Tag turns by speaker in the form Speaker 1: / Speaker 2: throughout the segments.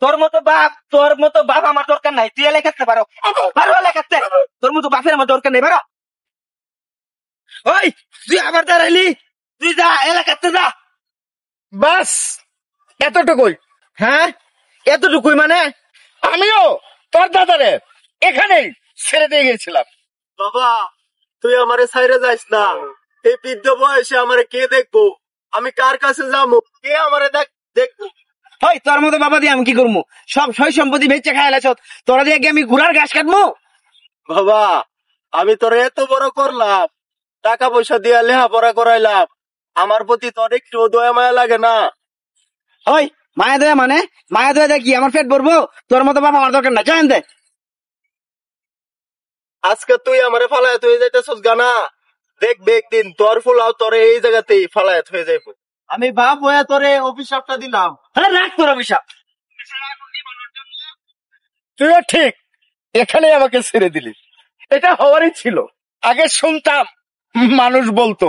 Speaker 1: তোর মতো বাপ আমার দরকার নাই, তুই এলাকাতে পারো পারো এলাকাতে, তোর মতো বাপের আমার দরকার নেই, পারো। ওই তুই আবার দাঁড়াইলি, তুই যা এলাকাতে যা।
Speaker 2: বাস এতটুকুই।
Speaker 1: হ্যাঁ এতটুকুই মানে?
Speaker 2: আমিও তোর দাদারে এখানেই ছেড়ে দিয়ে গেছিলাম।
Speaker 3: বাবা তুই আমারে ছাইরে যাইস না, এই বৃদ্ধ বয়সে আমারে কে দেখবো? আমি কার কাছে যাবো? কে আমারে দেখবো?
Speaker 1: ওই তোর মতো বাবা দিয়ে আমি কি করবো? সব সই সম্পত্তি বেচে খাই এলাছ, তোরা দিয়ে কি আমি ঘোড়ার ঘাস কাটবো?
Speaker 3: বাবা আমি তোর এত বড় করলাম, টাকা পয়সা দিয়ে লেখাপড়া করাইলাম, আমার প্রতি তোর একটু দয়া মায়া লাগে না?
Speaker 1: ওই মায়া দয়া মানে? মায়া দয়া দেখি আমার পেট ভরবো? তোর মতো বাবা আমার দরকার নাই, জানেন দে।
Speaker 3: আজকে তুই আমারে ফালায়াত হয়ে যাইতেছস গানা, দেখবে একদিন তোর ফুলাও তোরে এই জায়গাতেই ফালায়াত হয়ে যাইব। আমি বাপ হয়ে তোরে অভিশাপটা দিলাম।
Speaker 1: হ্যাঁ রাখ তোর অভিশাপ।
Speaker 2: তুইও ঠিক এখানে আমাকে ছেড়ে দিলি, এটা হওয়ারই ছিল। আগে শুনতাম মানুষ বলতো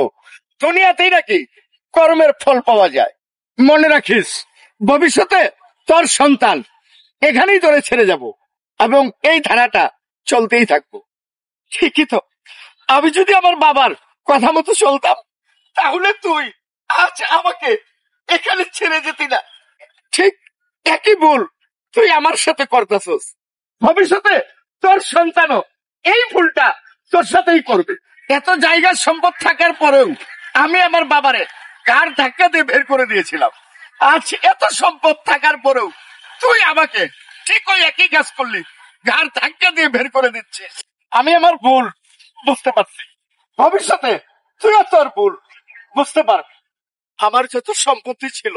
Speaker 2: দুনিয়াতেই নাকি কর্মের ফল পাওয়া যায়। মনে রাখিস ভবিষ্যতে তোর সন্তান এখানেই তোরে ছেড়ে যাব এবং এই ধারাটা চলতেই থাকবো। ঠিকই তো, আমি যদি আমার বাবার কথা মতো চলতাম তাহলে তুই আজ আমাকে এখানে ছেড়ে যেতি না। ঠিক একই ভুল তুই আমার সাথে করতেছস। ভবিষ্যতে তোর সন্তানও এই ভুলটা তোর সাথেই করবে। এত জায়গার সম্পদ থাকার পরেও আমি আমার বাবারে কার ধাক্কা দিয়ে বের করে দিয়েছিলাম। আজ এত সম্পদ থাকার পরেও তুই আমাকে ঠিক ওই একই কাজ করলি, ঘাড় ধাক্কা দিয়ে বের করে দিচ্ছিস। আমি আমার ভুল বুঝতে পারছি, ভবিষ্যতে তুইও তোর ভুল বুঝতে পারবি। আমার যত সম্পত্তি ছিল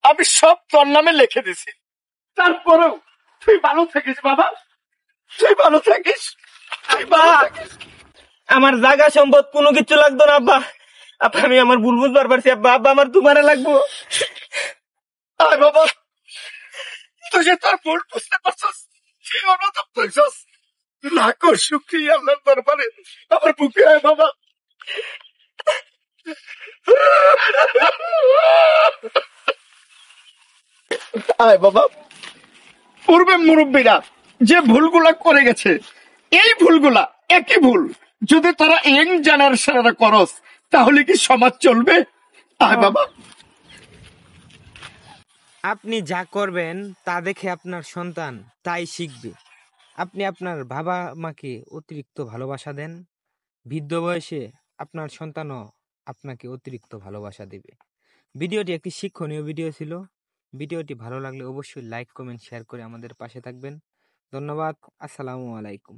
Speaker 2: আমি সব তোর নামে লিখে দিছি, তারপরেও তুই ভালো থাকিস বাবা, তুই ভালো থাকিস।
Speaker 1: আব্বা আমার জায়গা সম্পদ কোনো কিছু লাগতো না আব্বা, আব্বা আমি আমার ভুল বুঝবার পারছি আব্বা, আব্বা আমার তোমারে লাগবো।
Speaker 2: আয় বাবা, তুই যে তোর ভুল বুঝতে পারছস, সে অনুতাপ করছস, লাখো শুকরিয়া আল্লাহর দরবারে। আমার বুকে আয় বাবা। আয় বাবা। পূর্বে মুরব্বীরা যে ভুলগুলা করে গেছে, এই ভুলগুলা একই ভুল যদি তারা ইয়ং জেনারেশনেরা করস তাহলে কি সমাজ চলবে? আয় বাবা।
Speaker 4: আপনি যা করবেন তা দেখে আপনার সন্তান তাই শিখবে। আপনি আপনার বাবা মাকে অতিরিক্ত ভালোবাসা দেন, বৃদ্ধ বয়সে আপনার সন্তানও আপনাকে অতিরিক্ত ভালোবাসা দেবে। ভিডিওটি একটি শিক্ষণীয় ভিডিও ছিল। ভিডিওটি ভালো লাগলে অবশ্যই লাইক, কমেন্ট, শেয়ার করে আমাদের পাশে থাকবেন। ধন্যবাদ। আসসালামু আলাইকুম।